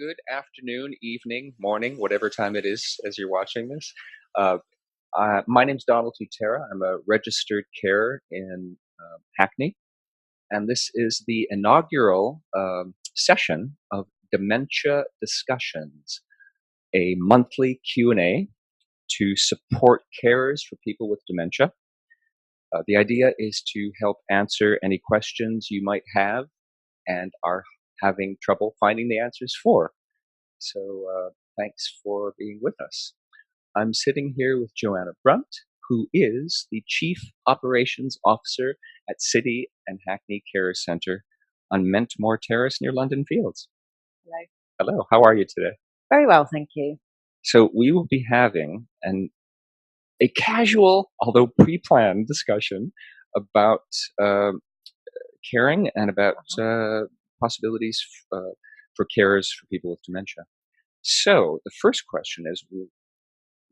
good afternoon, evening, morning, whatever time it is as you're watching this. Uh, my name's Donald Tutera. I'm a registered carer in Hackney, and this is the inaugural session of Dementia Discussions, a monthly Q&A to support carers for people with dementia. The idea is to help answer any questions you might have and are having trouble finding the answers for. So thanks for being with us. I'm sitting here with Joanna Brunt, who is the Chief Operations Officer at City and Hackney Care Centre on Mentmore Terrace near London Fields. Hello. Hello, how are you today? Very well, thank you. So we will be having a casual, although pre-planned discussion about caring and about possibilities for carers for people with dementia. So the first question is,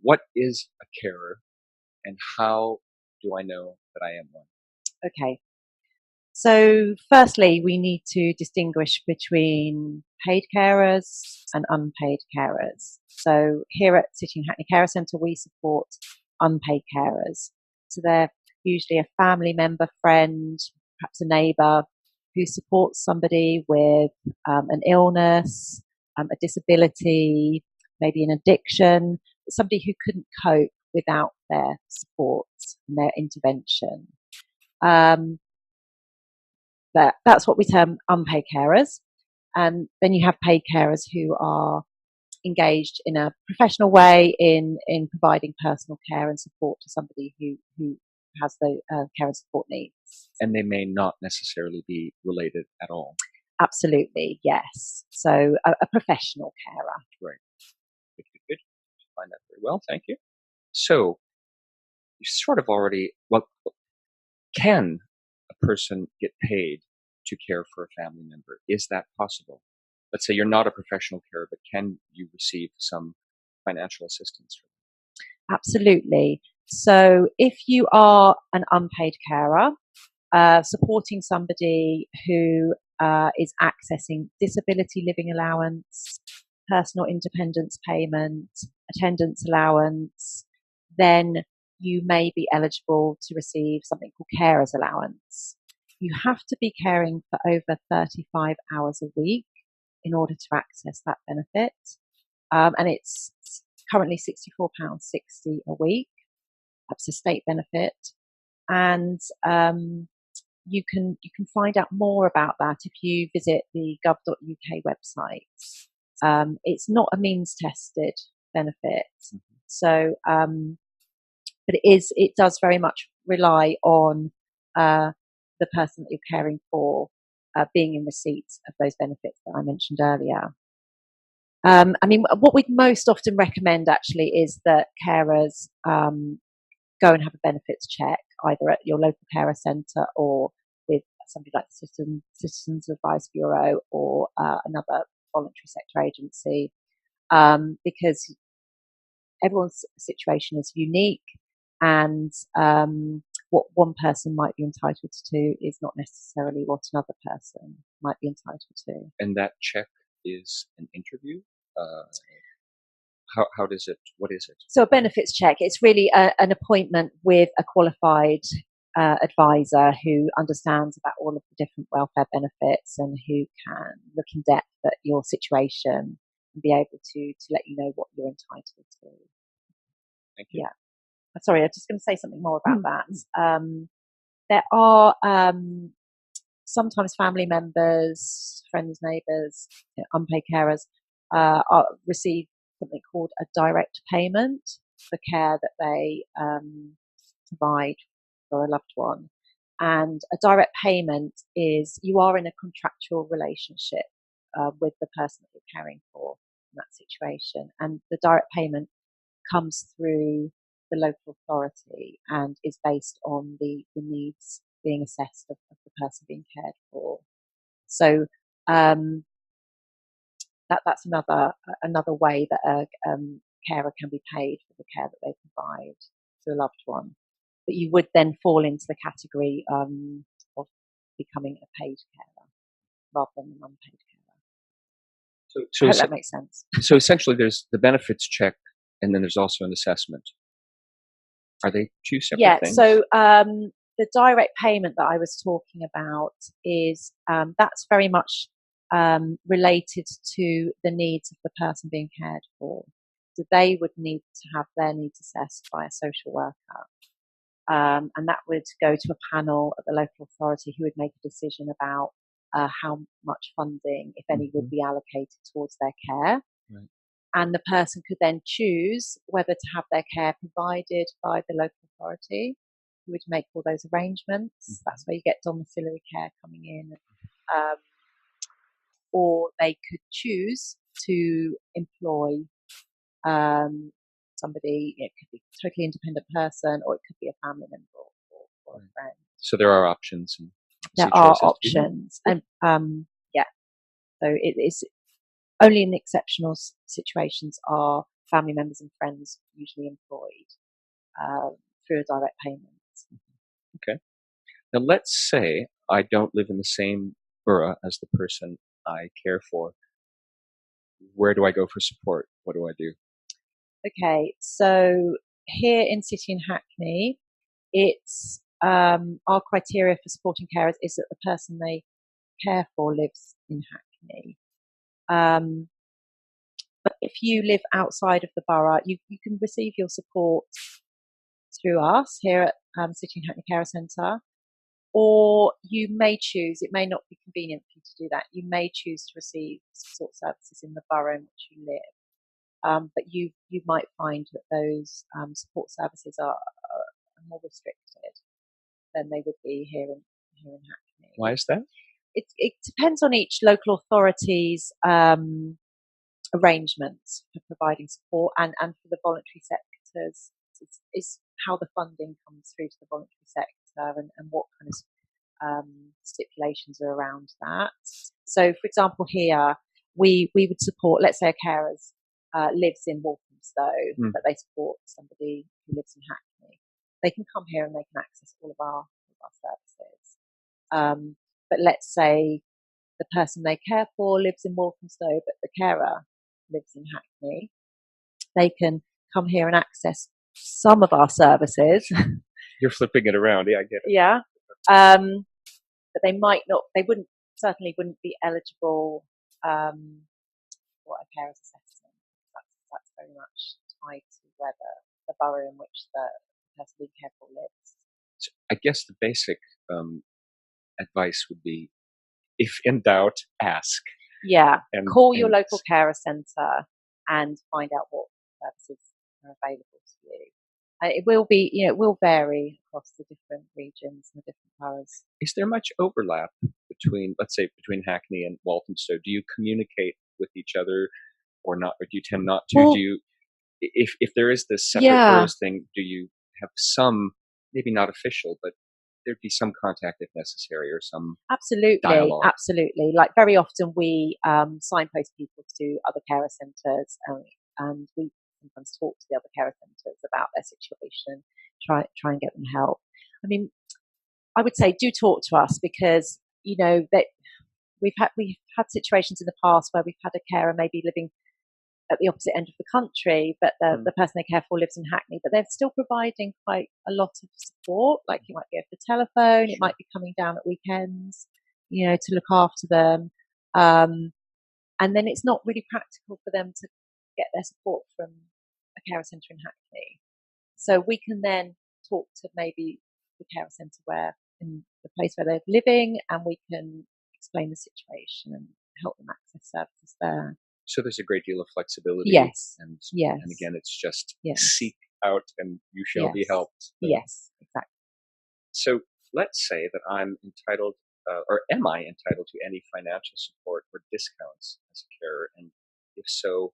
what is a carer and how do I know that I am one? Okay. So firstly, we need to distinguish between paid carers and unpaid carers. So here at City and Hackney Care Centre, we support unpaid carers. So they're usually a family member, friend, perhaps a neighbour who supports somebody with an illness, a disability, maybe an addiction, somebody who couldn't cope without their support and their intervention. That's what we term unpaid carers. And then you have paid carers who are engaged in a professional way in providing personal care and support to somebody who has the care and support needs. And they may not necessarily be related at all. Absolutely, yes. So a professional carer. Right. Good. Find that very well. Thank you. So you sort of already, can a person get paid to care for a family member? Is that possible? Let's say you're not a professional carer, but can you receive some financial assistance? Absolutely. So if you are an unpaid carer, supporting somebody who is accessing disability living allowance, personal independence payment, attendance allowance, then you may be eligible to receive something called carers allowance. You have to be caring for over 35 hours a week in order to access that benefit. And it's currently £64.60 a week. That's a state benefit. And you can find out more about that if you visit the gov.uk website. It's not a means tested benefit. So, but it does very much rely on the person that you're caring for being in receipt of those benefits that I mentioned earlier. I mean, what we'd most often recommend actually is that carers go and have a benefits check, either at your local carer centre or with somebody like the Citizens Advice Bureau or another voluntary sector agency, because everyone's situation is unique, and what one person might be entitled to is not necessarily what another person might be entitled to. And that check is an interview? How does it, what is it? So a benefits check, it's really an appointment with a qualified advisor who understands about all of the different welfare benefits and who can look in depth at your situation and be able to let you know what you're entitled to. Thank you. Yeah. Sorry, I'm just going to say something more about that. There are sometimes family members, friends, neighbours, unpaid carers receive something called a direct payment for care that they provide for a loved one. And a direct payment is you are in a contractual relationship with the person that you're caring for in that situation. And the direct payment comes through the local authority and is based on the needs being assessed of the person being cared for. So that's another way that a carer can be paid for the care that they provide to a loved one. But you would then fall into the category of becoming a paid carer rather than an unpaid carer. So, I so, hope es- that makes sense. so essentially, there's the benefits check, and then there's also an assessment. Are they two separate Yeah, things? so the direct payment that I was talking about is that's very much related to the needs of the person being cared for. So they would need to have their needs assessed by a social worker. And that would go to a panel at the local authority who would make a decision about how much funding, if any, would be allocated towards their care. Right. And the person could then choose whether to have their care provided by the local authority, who would make all those arrangements. That's where you get domiciliary care coming in. Um, or they could choose to employ somebody. It could be a totally independent person, or it could be a family member or a friend. So there are options and There see are choices. options, and yeah. So it is only in exceptional situations are family members and friends usually employed through a direct payment. Okay. Now let's say I don't live in the same borough as the person I care for. Where do I go for support? What do I do? Okay, so here in City and Hackney, it's our criteria for supporting carers is that the person they care for lives in Hackney. But if you live outside of the borough, you can receive your support through us here at City and Hackney Care Centre, or you may choose, it may not be convenient for you to do that, you may choose to receive support services in the borough in which you live. But you might find that those support services are more restricted than they would be here in Hackney. Why is that? It depends on each local authority's arrangements for providing support, and for the voluntary sectors is how the funding comes through to the voluntary sector, and what kind of stipulations are around that. So, for example, here we would support, let's say, a carer lives in Walthamstow, but they support somebody who lives in Hackney. They can come here and they can access all of our services. But let's say the person they care for lives in Walthamstow, but the carer lives in Hackney. They can come here and access some of our services. You're flipping it around. Yeah, I get it. Yeah. But they might not, certainly wouldn't be eligible for a carer's assessment. That's very much tied to where the borough in which the person being cared for lives. So I guess the basic advice would be, if in doubt, ask. Yeah, call your local carer centre and find out what services are available to you. It will be, it will vary across the different regions and the different boroughs. Is there much overlap between, let's say, between Hackney and Walthamstow? Do you communicate with each other, or not? Or do you tend not to? Well, do you, if there is this separate boroughs thing, do you have some, maybe not official, but there'd be some contact if necessary, or some dialogue? Absolutely. Like very often we signpost people to other carer centres, and we sometimes talk to the other carer centres about their situation, try and get them help. I mean, I would say do talk to us, because that we've had situations in the past where we've had a carer maybe living at the opposite end of the country, but the person they care for lives in Hackney, but they're still providing quite a lot of support. Like it might be over the telephone, it might be coming down at weekends, to look after them. And then it's not really practical for them to get their support from a carer centre in Hackney. So we can then talk to maybe the carer centre in the place where they're living, and we can explain the situation and help them access services there. So there's a great deal of flexibility. Yes. And yes. again, it's just yes. seek out and you shall yes. be helped. Yes, exactly. So let's say that I'm entitled, or am I entitled to any financial support or discounts as a carer? And if so,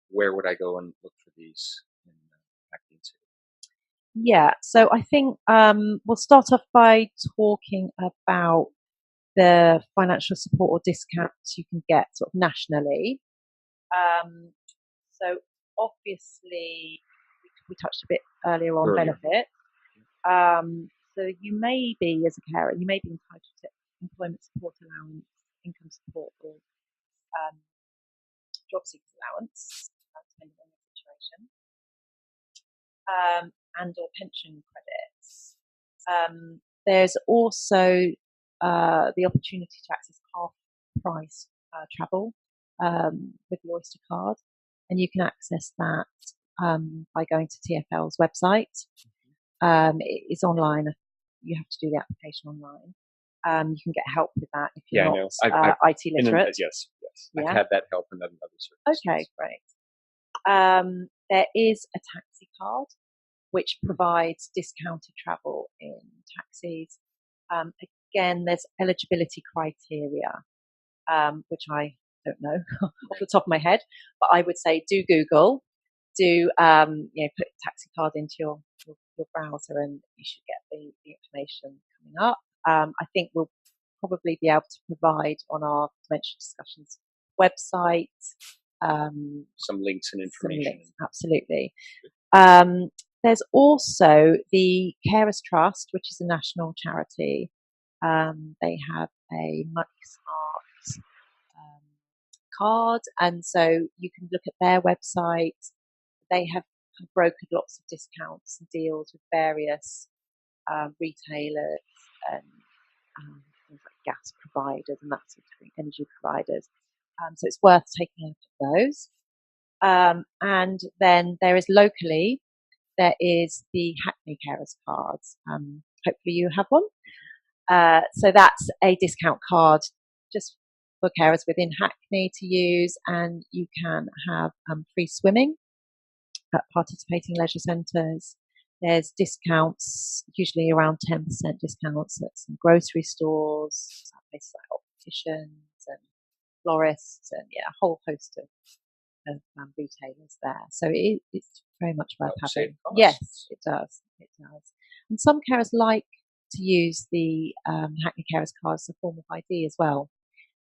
where would I go and look for these in Hackney City? Yeah, so I think we'll start off by talking about the financial support or discounts you can get sort of nationally. So obviously, we touched a bit earlier on benefit. So you may be, as a carer, you may be entitled to employment support allowance, income support, or job seekers allowance, depending on the situation, and or pension credits. There's also the opportunity to access half price travel with the Oyster card, and you can access that by going to TfL's website. It's online. You have to do the application online. You can get help with that if you're not IT literate. Yes. I've had that help in other services. Okay, great. There is a taxi card which provides discounted travel in taxis. Again, there's eligibility criteria, which I don't know off the top of my head, but I would say do Google, put taxi card into your browser, and you should get the information coming up. I think we'll probably be able to provide on our Dementia Discussions website some links and information. Absolutely. There's also the Carers Trust, which is a national charity. They have a Money Smart card, and so you can look at their website. They have brokered lots of discounts and deals with various retailers and things like gas providers and that sort of thing, energy providers. So it's worth taking a look at those. And then there is locally, there is the Hackney Carers cards. Hopefully you have one. So that's a discount card just for carers within Hackney to use, and you can have free swimming at participating leisure centres. There's discounts, usually around 10% discounts at some grocery stores, places like opticians and florists, and a whole host of retailers there. So it's very much worth having. Yes, it does. It does. And some carers like to use the Hackney Carers card as a form of ID as well,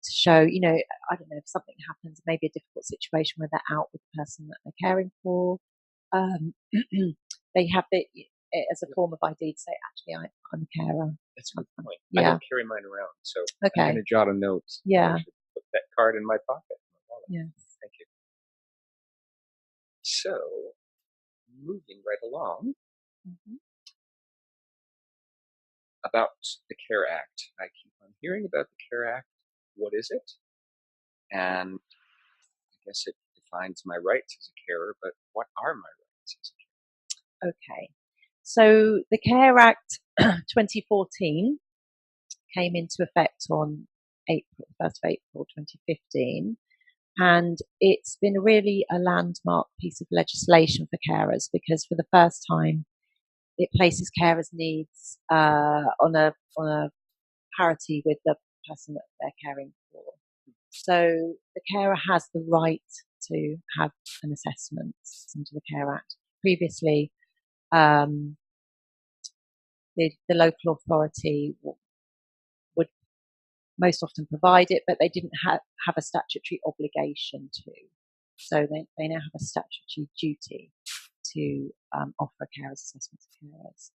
to show, I don't know, if something happens, maybe a difficult situation where they're out with the person that they're caring for. They have it as a form of ID to say, actually, I'm a carer. That's a good point. I don't carry mine around, so I'm going to jot a note. Yeah. I should put that card in my pocket. Yeah. Thank you. So, moving right along, about the CARE Act. I keep on hearing about the CARE Act. What is it? And I guess it defines my rights as a carer, but what are my rights as a carer? Okay. So the CARE Act 2014 came into effect on 1st of April 2015. And it's been really a landmark piece of legislation for carers, because for the first time it places carers' needs on a parity with the person that they're caring for. So the carer has the right to have an assessment under the CARE Act. Previously, the local authority would most often provide it, but they didn't have a statutory obligation to. So they now have a statutory duty to offer a carers assessment to carers.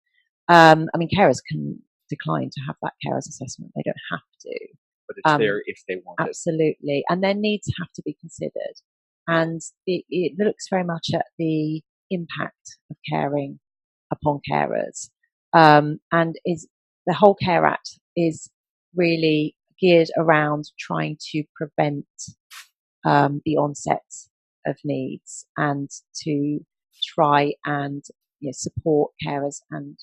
Carers can decline to have that carers assessment. They don't have to. But it's there if they want it. Absolutely. And their needs have to be considered. And it looks very much at the impact of caring upon carers. And the whole CARE Act is really geared around trying to prevent the onset of needs, and to try and support carers and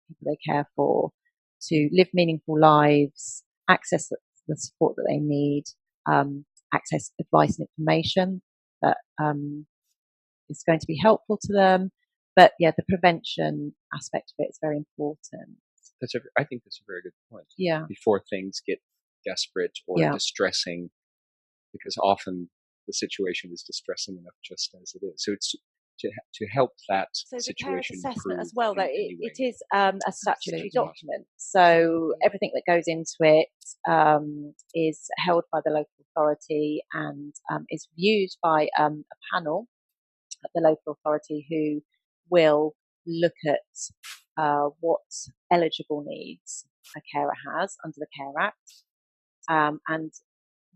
people they care for to live meaningful lives, access the support that they need, access advice and information that is going to be helpful to them. But the prevention aspect of it is very important. I think that's a very good point. Yeah. Before things get desperate or distressing, because often the situation is distressing enough just as it is. So it's to help that situation the assessment improve as well, though, it is a statutory document. So everything that goes into it is held by the local authority, and is viewed by a panel at the local authority who will look at what eligible needs a carer has under the CARE Act, and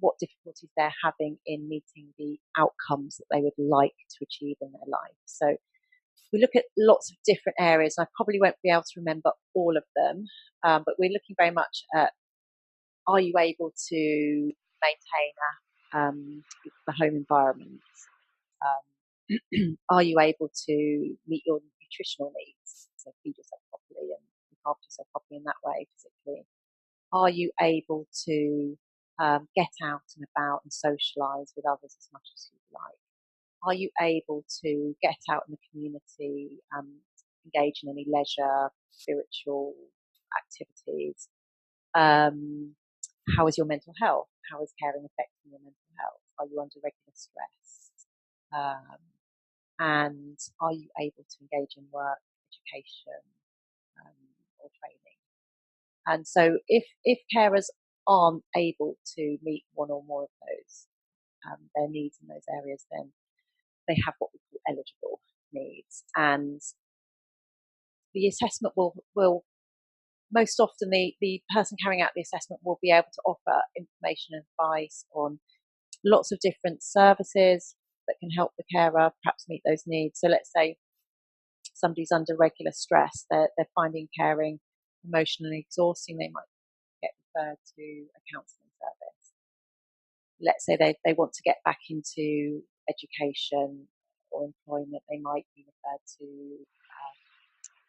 what difficulties they're having in meeting the outcomes that they would like to achieve in their life. So we look at lots of different areas. I probably won't be able to remember all of them, but we're looking very much at, are you able to maintain the home environment? Are you able to meet your nutritional needs? So feed yourself properly and look after yourself properly in that way, physically. Are you able to get out and about and socialise with others as much as you like? Are you able to get out in the community, engage in any leisure, spiritual activities? How is your mental health? How is caring affecting your mental health? Are you under regular stress? And are you able to engage in work, education, or training? And so if carers aren't able to meet one or more of those, their needs in those areas, then they have what we call eligible needs. And the assessment will most often, the person carrying out the assessment will be able to offer information and advice on lots of different services that can help the carer perhaps meet those needs. So let's say somebody's under regular stress, they're finding caring emotionally exhausting, they might get referred to a counselling service. Let's say they want to get back into education or employment, they might be referred to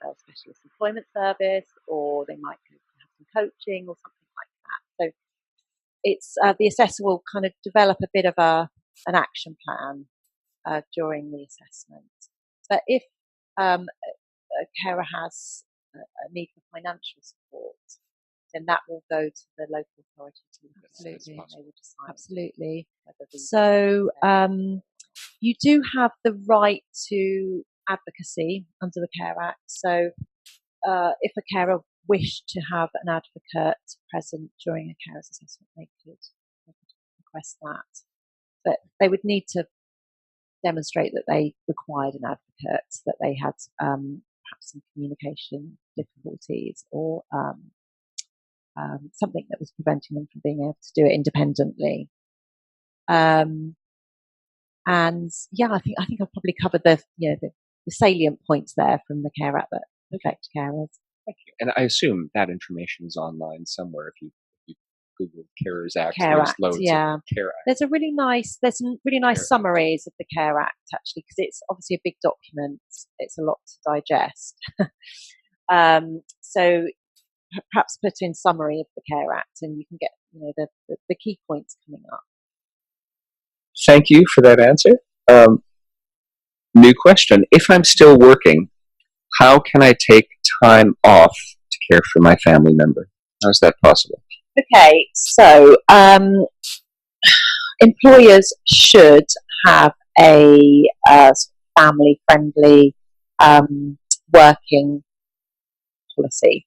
a specialist employment service, or they might have some coaching or something like that. So it's the assessor will kind of develop a bit of an action plan during the assessment. But if a carer has a need for financial support, then that will go to the local authority to look at. Absolutely. They will decide. Absolutely. So you do have the right to advocacy under the Care Act. So if a carer wished to have an advocate present during a carer's assessment, they could request that. But they would need to demonstrate that they required an advocate, that they had perhaps some communication difficulties or something that was preventing them from being able to do it independently. And yeah, I think I've probably covered the salient points there from the Care Act that affect carers. Thank you. And I assume that information is online somewhere. If you Google Carers Act, Care there's Act, loads yeah. of Care Act. There's some really nice summaries of the Care Act, actually, because it's obviously a big document. It's a lot to digest. So perhaps put in summary of the Care Act, and you can get the key points coming up. Thank you for that answer. New question. If I'm still working, how can I take time off to care for my family member? How is that possible? Okay, so employers should have a family-friendly working policy.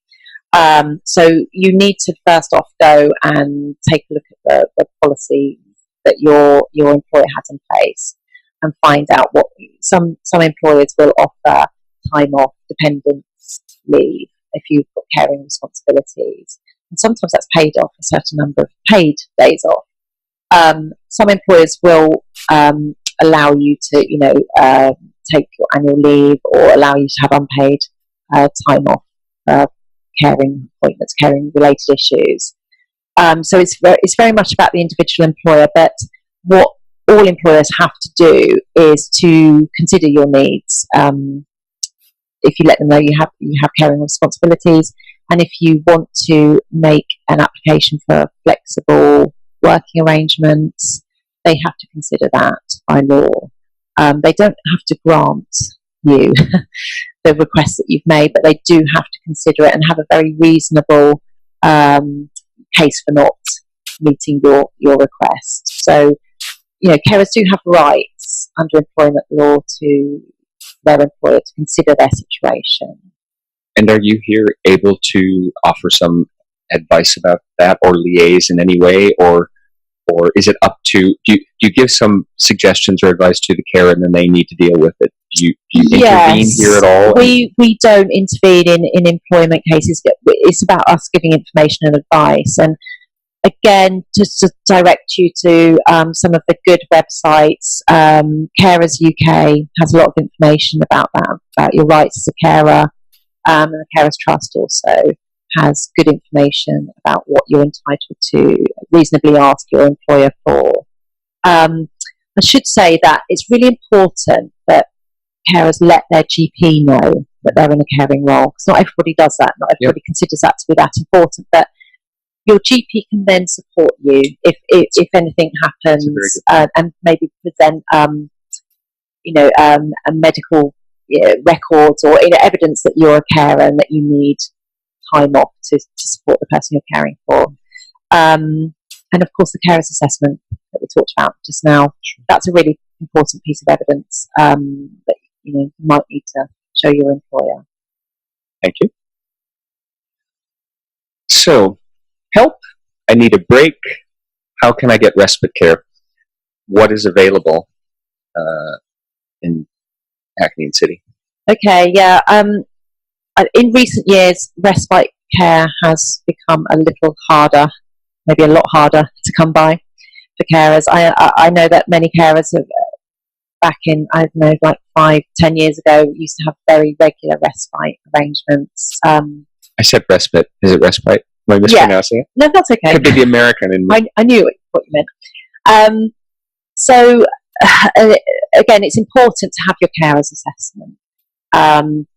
So you need to first off go and take a look at the policy that your employer has in place and find out what some employers will offer time off, dependence leave if you've got caring responsibilities. And sometimes that's paid off, a certain number of paid days off. Some employers will allow you to, take your annual leave or allow you to have unpaid time off, caring appointments, caring related issues. So it's very much about the individual employer, but what all employers have to do is to consider your needs. If you let them know you have caring responsibilities, and if you want to make an application for flexible working arrangements, they have to consider that by law. They don't have to grant you the request that you've made, but they do have to consider it and have a very reasonable case for not meeting your request. So, carers do have rights under employment law to their employer to consider their situation. And are you here able to offer some advice about that or liaise in any way, or is it up to, do you give some suggestions or advice to the carer and then they need to deal with it? Do you intervene here at all? We don't intervene in employment cases. It's about us giving information and advice. And again, just to direct you to some of the good websites. Carers UK has a lot of information about that, about your rights as a carer. And the Carers Trust also has good information about what you're entitled to reasonably ask your employer for. I should say that it's really important that carers let their GP know that they're in a caring role, because not everybody does that. Not everybody considers that to be that important. But your GP can then support you if anything happens, and maybe present a medical records or evidence that you're a carer and that you need time off to support the person you're caring for. And of course, the carers assessment that we talked about just now, that's a really important piece of evidence that you might need to show your employer. Thank you. So, help. I need a break. How can I get respite care? What is available in Hackney City? Okay, yeah. In recent years, respite care has become a little harder, maybe a lot harder to come by for carers. I know that many carers have, back in, I don't know, like 5-10 years ago, used to have very regular respite arrangements. I said respite. Is it respite? Am I mispronouncing it? No, that's okay. Could be the American in me. I knew what you meant. So, again, it's important to have your carers assessment,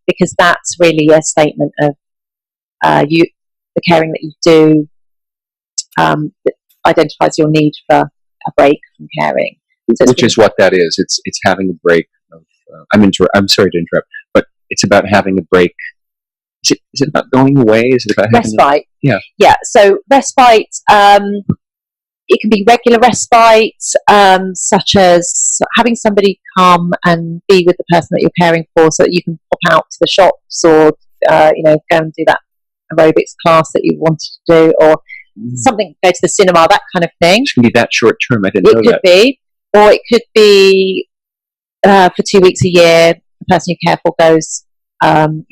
because that's really a statement of the caring that you do, that identifies your need for a break from caring. So which is what that is. It's having a break. I'm sorry to interrupt, but it's about having a break. Is it about going away? Is it about having respite? Yeah. So respite. It can be regular respite, such as having somebody come and be with the person that you're caring for, so that you can pop out to the shops or go and do that aerobics class that you wanted to do, or something, go to the cinema, that kind of thing. It can be that short term. I didn't know that. It could be, or it could be for 2 weeks a year. The person you care for goes, to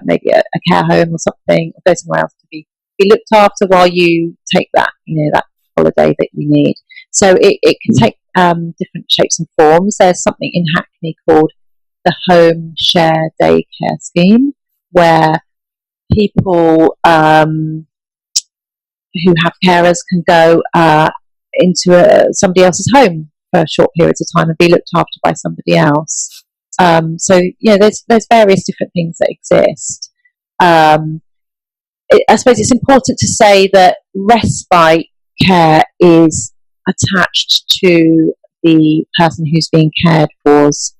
maybe a care home or something, or go somewhere else to be looked after while you take that, that holiday that you need. So it can take different shapes and forms. There's something in Hackney called the Home Share Daycare Scheme, where people who have carers can go into somebody else's home for short periods of time and be looked after by somebody else. There's various different things that exist. I suppose it's important to say that respite care is attached to the person who's being cared for's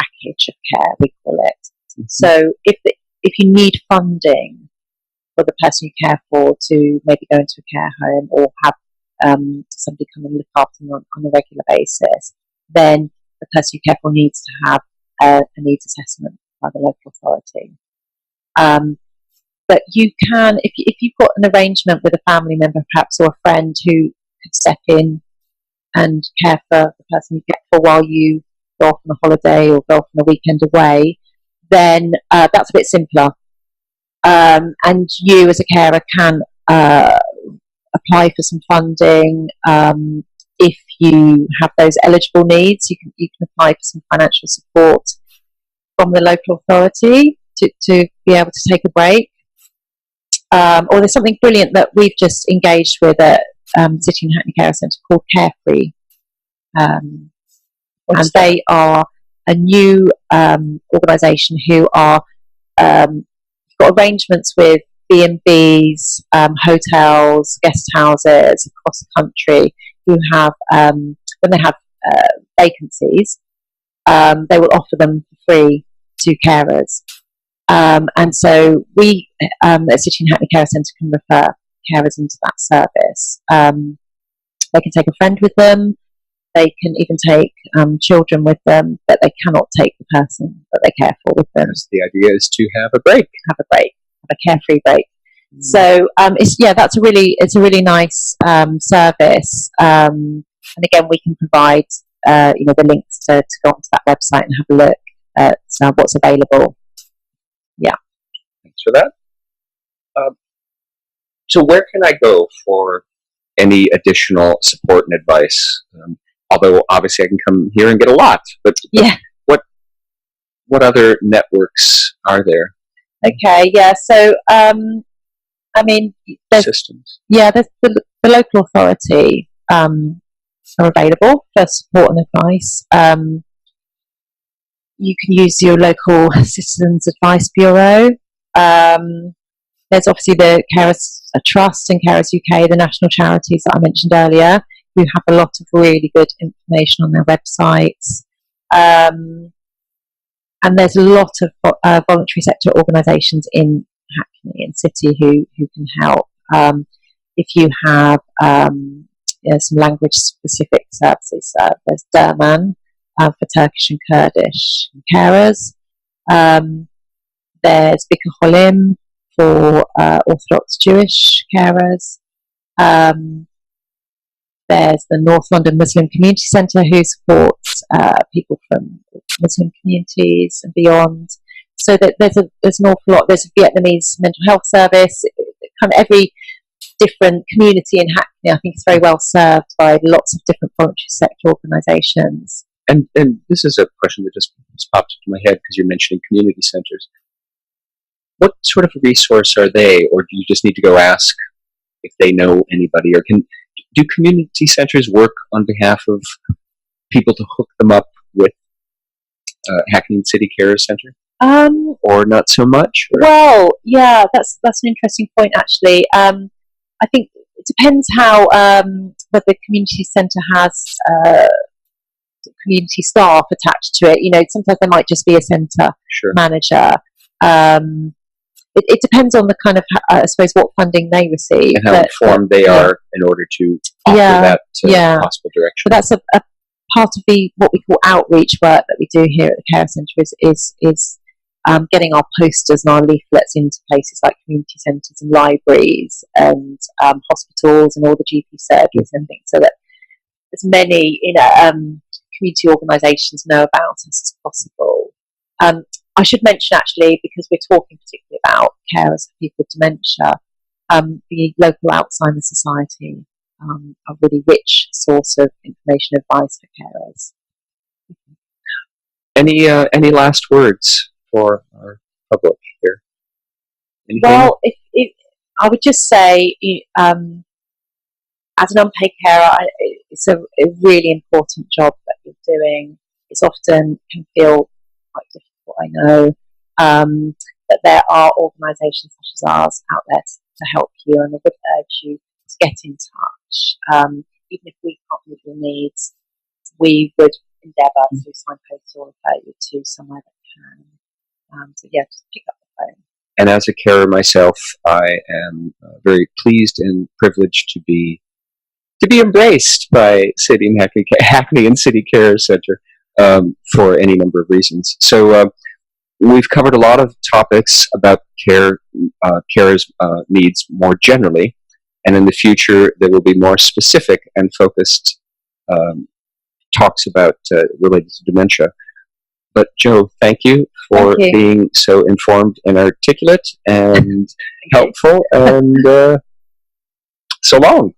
package of care, we call it. Mm-hmm. So if you need funding for the person you care for to maybe go into a care home or have somebody come and look after them on a regular basis, then the person you care for needs to have a needs assessment by the local authority. But you can, if you've got an arrangement with a family member perhaps, or a friend who could step in and care for the person you care for while you go off on a holiday or go off on a weekend away, then that's a bit simpler. And you as a carer can apply for some funding. If you have those eligible needs, you can apply for some financial support from the local authority to be able to take a break. Or there's something brilliant that we've just engaged with at City and Hackney Care Centre called Carefree. And they are a new organisation who are got arrangements with B&Bs, hotels, guest houses across the country who have, when they have vacancies, they will offer them for free to carers. And so we at City and Hackney Care Centre can refer carers into that service. They can take a friend with them. They can even take children with them, but they cannot take the person that they care for with them. The idea is to have a break. Have a carefree break. So that's a really nice service. And again, we can provide the links to go onto that website and have a look at what's available. Yeah. Thanks for that. So where can I go for any additional support and advice. Although obviously I can come here and get a lot, but Yeah. what other networks are there? Okay. Yeah. So, I mean, there's Systems. there's the local authority are available for support and advice. You can use your local Citizens Advice Bureau. There's obviously the Carers Trust and Carers UK, the national charities that I mentioned earlier, who have a lot of really good information on their websites. And there's a lot of voluntary sector organisations in Hackney and City who can help. If you have some language-specific services, there's Derman for Turkish and Kurdish carers. There's Bika Holim for Orthodox Jewish carers. There's the North London Muslim Community Centre who supports people from Muslim communities and beyond. So that there's an awful lot. There's a Vietnamese mental health service. Kind of every different community in Hackney, I think, is very well served by lots of different voluntary sector organisations. And this is a question that just popped into my head because you're mentioning community centres. What sort of a resource are they, or do you just need to go ask if they know anybody, or do community centres work on behalf of people to hook them up with Hackney City Care Centre? Or not so much? Or? Well, yeah, that's an interesting point, actually. I think it depends how whether the community centre has community staff attached to it. You know, sometimes there might just be a centre manager. It depends on the kind of, I suppose, what funding they receive. And how informed they are in order to offer that possible direction. But that's a part of what we call outreach work that we do here at the Care Centre is getting our posters and our leaflets into places like community centres and libraries and hospitals and all the GP surgeries and things, so that as many community organisations know about us as possible. I should mention, actually, because we're talking particularly about carers for people with dementia, the local Alzheimer's Society, a really rich source of information and advice for carers. Any last words for our public here? Anything? Well, if I would just say, as an unpaid carer, it's a really important job that you're doing. It's often can feel quite difficult, I know, but there are organisations such as ours out there to help you, and I would urge you to get in touch. Even if we can't meet your needs, we would endeavour to signpost or refer you to somewhere that can. So yeah, just pick up the phone. And as a carer myself, I am very pleased and privileged to be embraced by Hackney and City Care Centre for any number of reasons. So we've covered a lot of topics about carers' needs more generally, and in the future there will be more specific and focused talks about related to dementia. But Jo, thank you for being so informed and articulate and helpful, and so long.